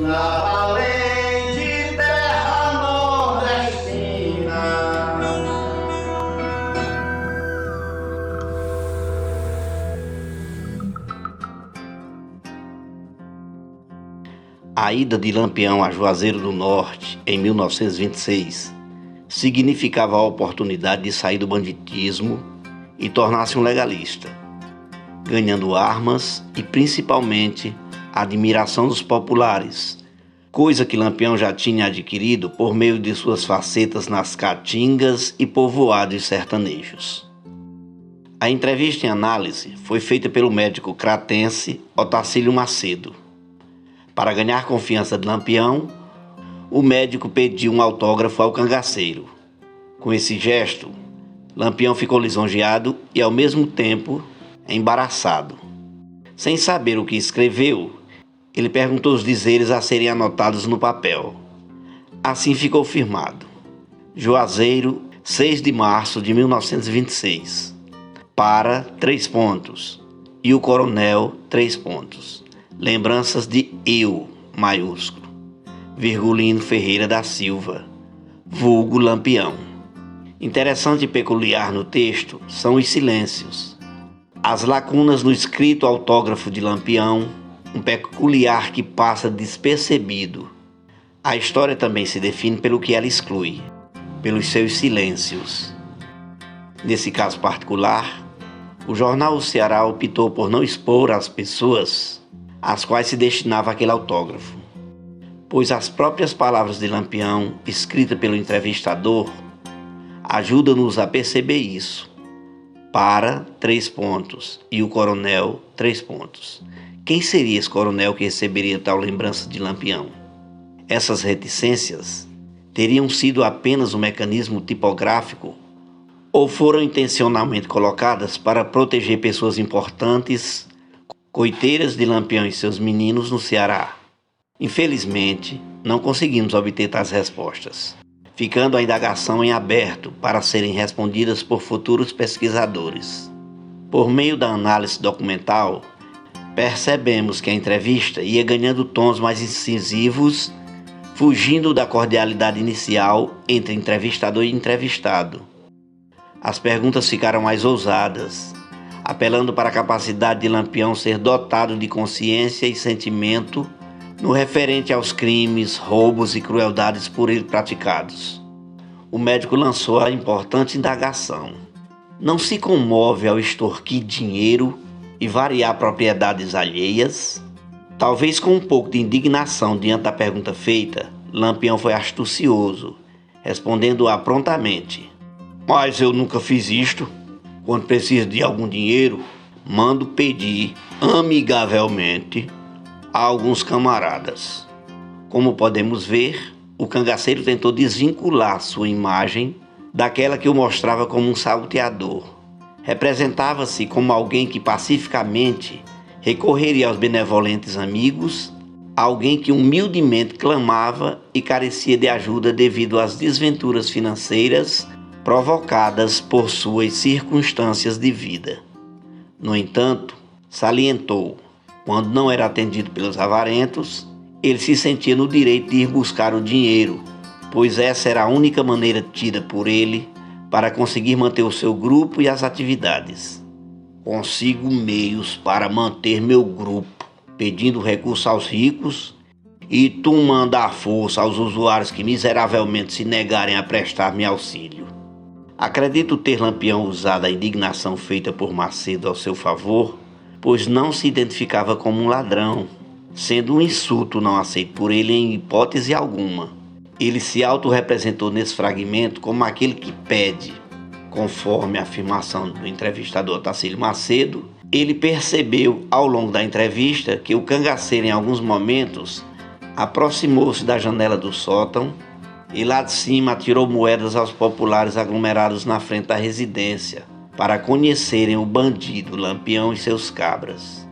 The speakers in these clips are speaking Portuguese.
na valente terra nordestina. A ida de Lampião a Juazeiro do Norte, em 1926, significava a oportunidade de sair do banditismo e tornar-se um legalista, ganhando armas e, principalmente, a admiração dos populares, coisa que Lampião já tinha adquirido por meio de suas facetas nas caatingas e povoados sertanejos. A entrevista em análise foi feita pelo médico cratense Otacílio Macedo. Para ganhar confiança de Lampião, o médico pediu um autógrafo ao cangaceiro. Com esse gesto, Lampião ficou lisonjeado e, ao mesmo tempo, embaraçado. Sem saber o que escreveu, ele perguntou os dizeres a serem anotados no papel. Assim ficou firmado: Juazeiro, 6 de março de 1926. Para, 3 pontos. E o coronel, 3 pontos. Lembranças de eu, maiúsculo, Virgulino Ferreira da Silva, vulgo Lampião. Interessante e peculiar no texto são os silêncios. As lacunas no escrito autógrafo de Lampião, um peculiar que passa despercebido. A história também se define pelo que ela exclui, pelos seus silêncios. Nesse caso particular, o jornal O Ceará optou por não expor as pessoas às quais se destinava aquele autógrafo, pois as próprias palavras de Lampião, escritas pelo entrevistador, ajudam-nos a perceber isso. Para, 3 pontos, e o coronel, 3 pontos. Quem seria esse coronel que receberia tal lembrança de Lampião? Essas reticências teriam sido apenas um mecanismo tipográfico ou foram intencionalmente colocadas para proteger pessoas importantes, coiteiras de Lampião e seus meninos no Ceará? Infelizmente, não conseguimos obter tais respostas, ficando a indagação em aberto para serem respondidas por futuros pesquisadores. Por meio da análise documental, percebemos que a entrevista ia ganhando tons mais incisivos, fugindo da cordialidade inicial entre entrevistador e entrevistado. As perguntas ficaram mais ousadas, apelando para a capacidade de Lampião ser dotado de consciência e sentimento no referente aos crimes, roubos e crueldades por ele praticados. O médico lançou a importante indagação: não se comove ao extorquir dinheiro e variar propriedades alheias? Talvez com um pouco de indignação diante da pergunta feita, Lampião foi astucioso, respondendo-a prontamente: mas eu nunca fiz isto. Quando preciso de algum dinheiro, mando pedir amigavelmente a alguns camaradas. Como podemos ver, o cangaceiro tentou desvincular sua imagem daquela que o mostrava como um salteador. Representava-se como alguém que pacificamente recorreria aos benevolentes amigos, alguém que humildemente clamava e carecia de ajuda devido às desventuras financeiras provocadas por suas circunstâncias de vida. No entanto, salientou, quando não era atendido pelos avarentos, ele se sentia no direito de ir buscar o dinheiro, pois essa era a única maneira tida por ele para conseguir manter o seu grupo e as atividades. Consigo meios para manter meu grupo, pedindo recurso aos ricos, e tu manda à força aos usuários que miseravelmente se negarem a prestar-me auxílio. Acredito ter Lampião usado a indignação feita por Macedo ao seu favor, pois não se identificava como um ladrão, sendo um insulto não aceito por ele em hipótese alguma. Ele se autorrepresentou nesse fragmento como aquele que pede. Conforme a afirmação do entrevistador Otacílio Macedo, ele percebeu ao longo da entrevista que o cangaceiro, em alguns momentos, aproximou-se da janela do sótão e lá de cima atirou moedas aos populares aglomerados na frente da residência para conhecerem o bandido Lampião e seus cabras.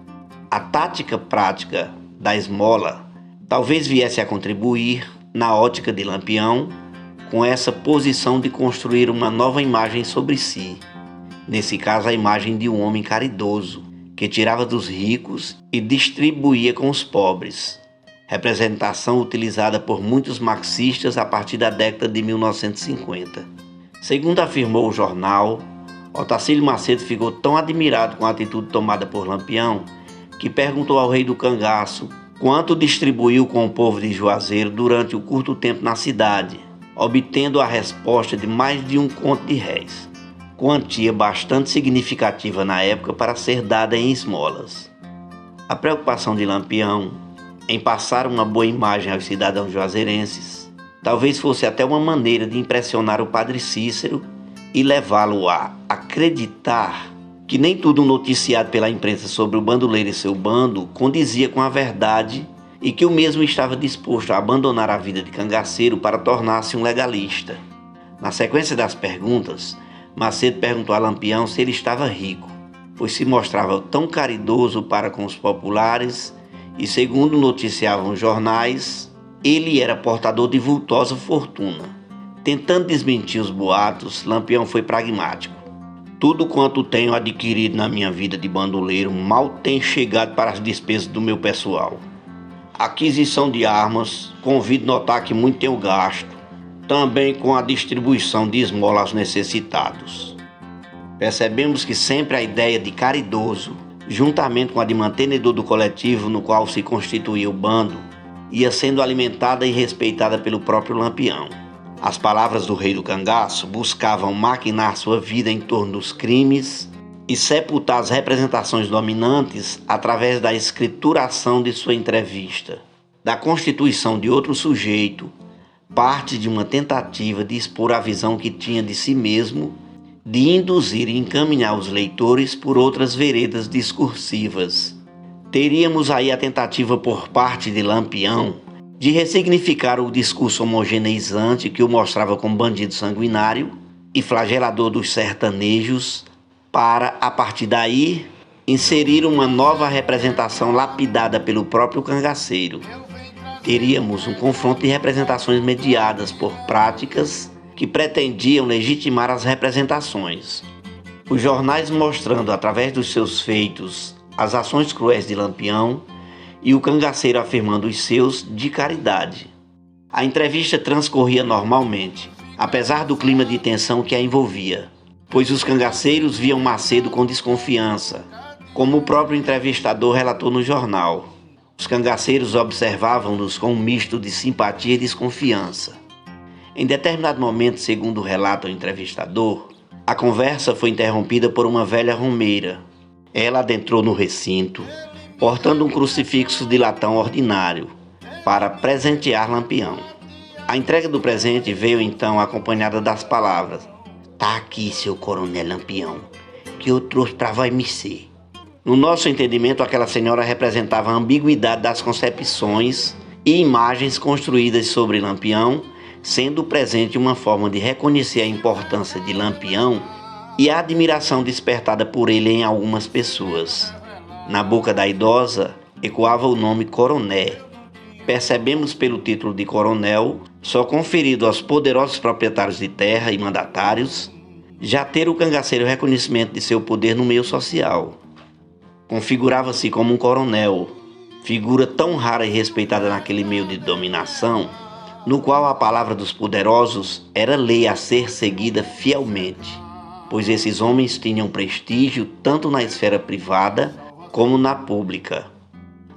A tática prática da esmola talvez viesse a contribuir, na ótica de Lampião, com essa posição de construir uma nova imagem sobre si. Nesse caso, a imagem de um homem caridoso, que tirava dos ricos e distribuía com os pobres, representação utilizada por muitos marxistas a partir da década de 1950. Segundo afirmou o jornal, Otacílio Macedo ficou tão admirado com a atitude tomada por Lampião que perguntou ao rei do cangaço quanto distribuiu com o povo de Juazeiro durante o curto tempo na cidade, obtendo a resposta de mais de 1 conto de réis, quantia bastante significativa na época para ser dada em esmolas. A preocupação de Lampião em passar uma boa imagem aos cidadãos juazeirenses talvez fosse até uma maneira de impressionar o padre Cícero e levá-lo a acreditar que nem tudo noticiado pela imprensa sobre o bandoleiro e seu bando condizia com a verdade e que o mesmo estava disposto a abandonar a vida de cangaceiro para tornar-se um legalista. Na sequência das perguntas, Macedo perguntou a Lampião se ele estava rico, pois se mostrava tão caridoso para com os populares e, segundo noticiavam os jornais, ele era portador de vultosa fortuna. Tentando desmentir os boatos, Lampião foi pragmático. Tudo quanto tenho adquirido na minha vida de bandoleiro mal tem chegado para as despesas do meu pessoal. Aquisição de armas, convido notar que muito tenho gasto, também com a distribuição de esmola aos necessitados. Percebemos que sempre a ideia de caridoso, juntamente com a de mantenedor do coletivo no qual se constituía o bando, ia sendo alimentada e respeitada pelo próprio Lampião. As palavras do rei do cangaço buscavam maquinar sua vida em torno dos crimes e sepultar as representações dominantes através da escrituração de sua entrevista. Da constituição de outro sujeito, parte de uma tentativa de expor a visão que tinha de si mesmo, de induzir e encaminhar os leitores por outras veredas discursivas. Teríamos aí a tentativa por parte de Lampião de ressignificar o discurso homogeneizante que o mostrava como bandido sanguinário e flagelador dos sertanejos, para, a partir daí, inserir uma nova representação lapidada pelo próprio cangaceiro. Teríamos um confronto de representações mediadas por práticas que pretendiam legitimar as representações. Os jornais mostrando, através dos seus feitos, as ações cruéis de Lampião e o cangaceiro afirmando os seus de caridade. A entrevista transcorria normalmente, apesar do clima de tensão que a envolvia, pois os cangaceiros viam Macedo com desconfiança, como o próprio entrevistador relatou no jornal. Os cangaceiros observavam-nos com um misto de simpatia e desconfiança. Em determinado momento, segundo o relato do entrevistador, a conversa foi interrompida por uma velha romeira. Ela adentrou no recinto, portando um crucifixo de latão ordinário, para presentear Lampião. A entrega do presente veio então acompanhada das palavras: "Tá aqui, seu coronel Lampião, que eu trouxe para você." No nosso entendimento, aquela senhora representava a ambiguidade das concepções e imagens construídas sobre Lampião, sendo o presente uma forma de reconhecer a importância de Lampião e a admiração despertada por ele em algumas pessoas. Na boca da idosa ecoava o nome Coroné. Percebemos pelo título de coronel, só conferido aos poderosos proprietários de terra e mandatários, já ter o cangaceiro reconhecimento de seu poder no meio social. Configurava-se como um coronel, figura tão rara e respeitada naquele meio de dominação, no qual a palavra dos poderosos era lei a ser seguida fielmente, pois esses homens tinham prestígio tanto na esfera privada como na pública.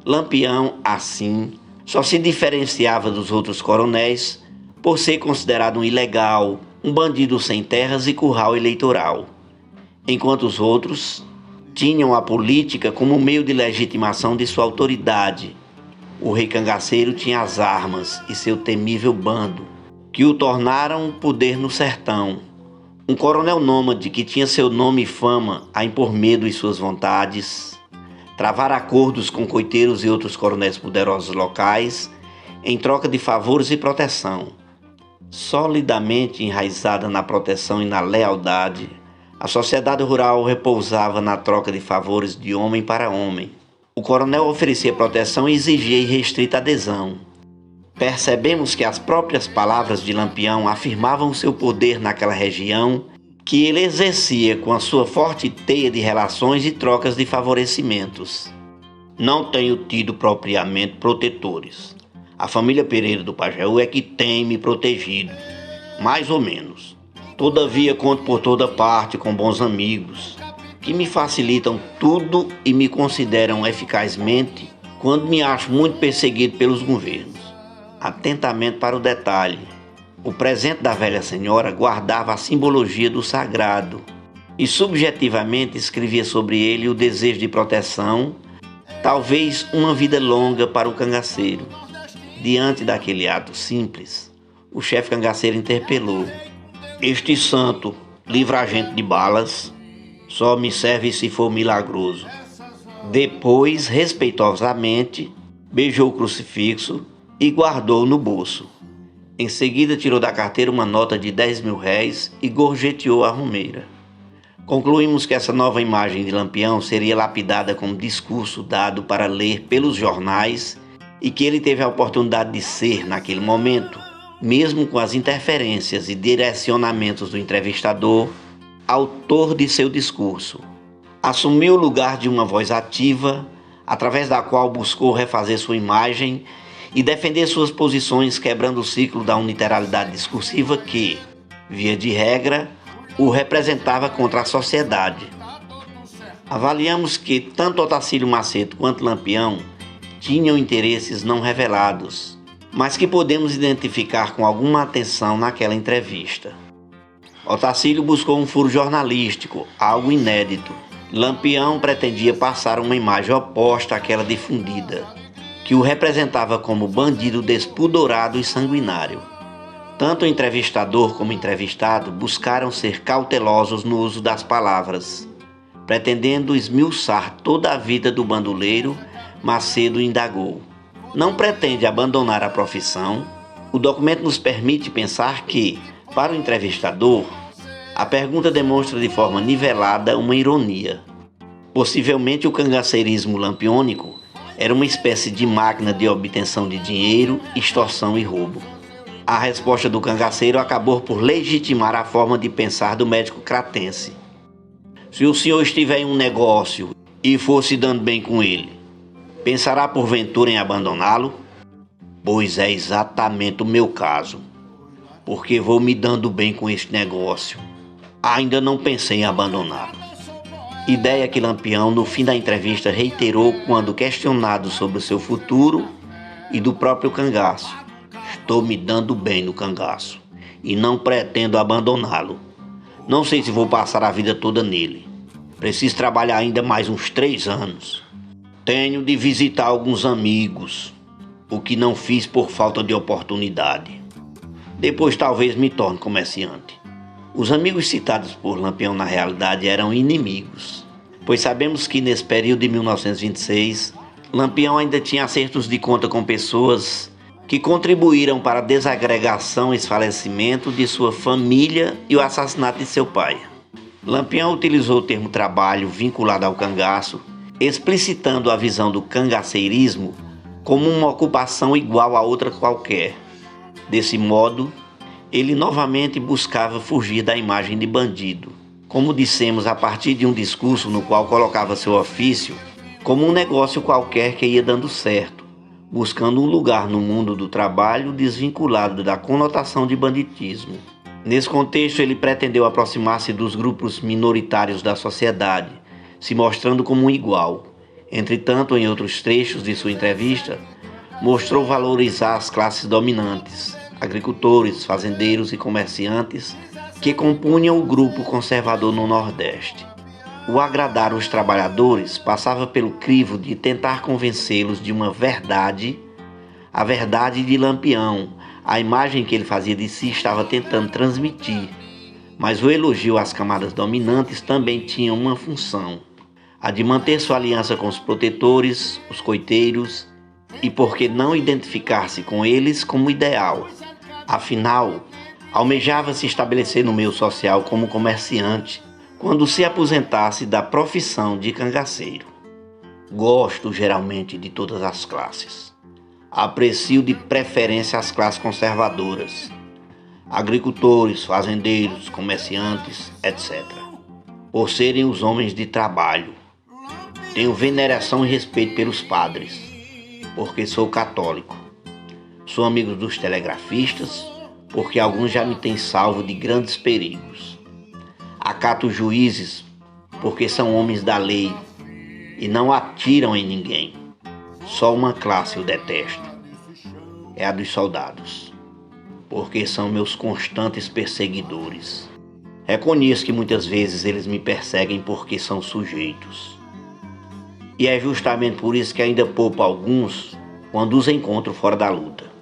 Lampião, assim, só se diferenciava dos outros coronéis por ser considerado um ilegal, um bandido sem terras e curral eleitoral, enquanto os outros tinham a política como meio de legitimação de sua autoridade. O rei cangaceiro tinha as armas e seu temível bando, que o tornaram poder no sertão. Um coronel nômade que tinha seu nome e fama a impor medo e suas vontades, travar acordos com coiteiros e outros coronéis poderosos locais em troca de favores e proteção. Solidamente enraizada na proteção e na lealdade, a sociedade rural repousava na troca de favores de homem para homem. O coronel oferecia proteção e exigia irrestrita adesão. Percebemos que as próprias palavras de Lampião afirmavam seu poder naquela região que ele exercia com a sua forte teia de relações e trocas de favorecimentos. Não tenho tido propriamente protetores, A família Pereira do Pajeú é que tem me protegido, mais ou menos. Todavia, conto por toda parte com bons amigos, que me facilitam tudo e me consideram eficazmente quando me acho muito perseguido pelos governos. Atentamente para o detalhe, o presente da velha senhora guardava a simbologia do sagrado e subjetivamente escrevia sobre ele o desejo de proteção, talvez uma vida longa para o cangaceiro. Diante daquele ato simples, o chefe cangaceiro interpelou: "Este santo livra a gente de balas, só me serve se for milagroso." Depois, respeitosamente, beijou o crucifixo e guardou no bolso. Em seguida, tirou da carteira uma nota de 10.000 réis e gorjeteou a romeira. Concluímos que essa nova imagem de Lampião seria lapidada como discurso dado para ler pelos jornais e que ele teve a oportunidade de ser, naquele momento, mesmo com as interferências e direcionamentos do entrevistador, autor de seu discurso. Assumiu o lugar de uma voz ativa, através da qual buscou refazer sua imagem e defender suas posições, quebrando o ciclo da unilateralidade discursiva que, via de regra, o representava contra a sociedade. Avaliamos que tanto Otacílio Macedo quanto Lampião tinham interesses não revelados, mas que podemos identificar com alguma atenção naquela entrevista. Otacílio buscou um furo jornalístico, algo inédito. Lampião pretendia passar uma imagem oposta àquela difundida, que o representava como bandido despudorado e sanguinário. Tanto o entrevistador como o entrevistado buscaram ser cautelosos no uso das palavras. Pretendendo esmiuçar toda a vida do bandoleiro, Macedo indagou: "Não pretende abandonar a profissão?" O documento nos permite pensar que, para o entrevistador, a pergunta demonstra de forma nivelada uma ironia. Possivelmente o cangaceirismo lampiônico era uma espécie de máquina de obtenção de dinheiro, extorsão e roubo. A resposta do cangaceiro acabou por legitimar a forma de pensar do médico cratense. "Se o senhor estiver em um negócio e for se dando bem com ele, pensará porventura em abandoná-lo?" "Pois é exatamente o meu caso, porque vou me dando bem com este negócio. Ainda não pensei em abandoná-lo." Ideia que Lampião, no fim da entrevista, reiterou quando questionado sobre o seu futuro e do próprio cangaço: "Estou me dando bem no cangaço e não pretendo abandoná-lo. Não sei se vou passar a vida toda nele. Preciso trabalhar ainda mais uns 3 anos. Tenho de visitar alguns amigos, o que não fiz por falta de oportunidade. Depois talvez me torne comerciante." Os amigos citados por Lampião na realidade eram inimigos, pois sabemos que nesse período de 1926, Lampião ainda tinha acertos de conta com pessoas que contribuíram para a desagregação e esfalecimento de sua família e o assassinato de seu pai. Lampião utilizou o termo trabalho vinculado ao cangaço, explicitando a visão do cangaceirismo como uma ocupação igual a outra qualquer. Desse modo, ele novamente buscava fugir da imagem de bandido, como dissemos, a partir de um discurso no qual colocava seu ofício como um negócio qualquer que ia dando certo, buscando um lugar no mundo do trabalho desvinculado da conotação de banditismo. Nesse contexto, ele pretendeu aproximar-se dos grupos minoritários da sociedade, se mostrando como um igual. Entretanto, em outros trechos de sua entrevista, mostrou valorizar as classes dominantes, agricultores, fazendeiros e comerciantes, que compunham o grupo conservador no Nordeste. O agradar os trabalhadores passava pelo crivo de tentar convencê-los de uma verdade, a verdade de Lampião. A imagem que ele fazia de si estava tentando transmitir, mas o elogio às camadas dominantes também tinha uma função: a de manter sua aliança com os protetores, os coiteiros, e por que não identificar-se com eles como ideal. Afinal, almejava se estabelecer no meio social como comerciante quando se aposentasse da profissão de cangaceiro. "Gosto geralmente de todas as classes. Aprecio de preferência as classes conservadoras, agricultores, fazendeiros, comerciantes, etc., por serem os homens de trabalho. Tenho veneração e respeito pelos padres, porque sou católico. Sou amigo dos telegrafistas, porque alguns já me têm salvo de grandes perigos. Acato os juízes, porque são homens da lei e não atiram em ninguém. Só uma classe eu detesto, é a dos soldados, porque são meus constantes perseguidores. Reconheço que muitas vezes eles me perseguem porque são sujeitos. E é justamente por isso que ainda poupo alguns quando os encontro fora da luta.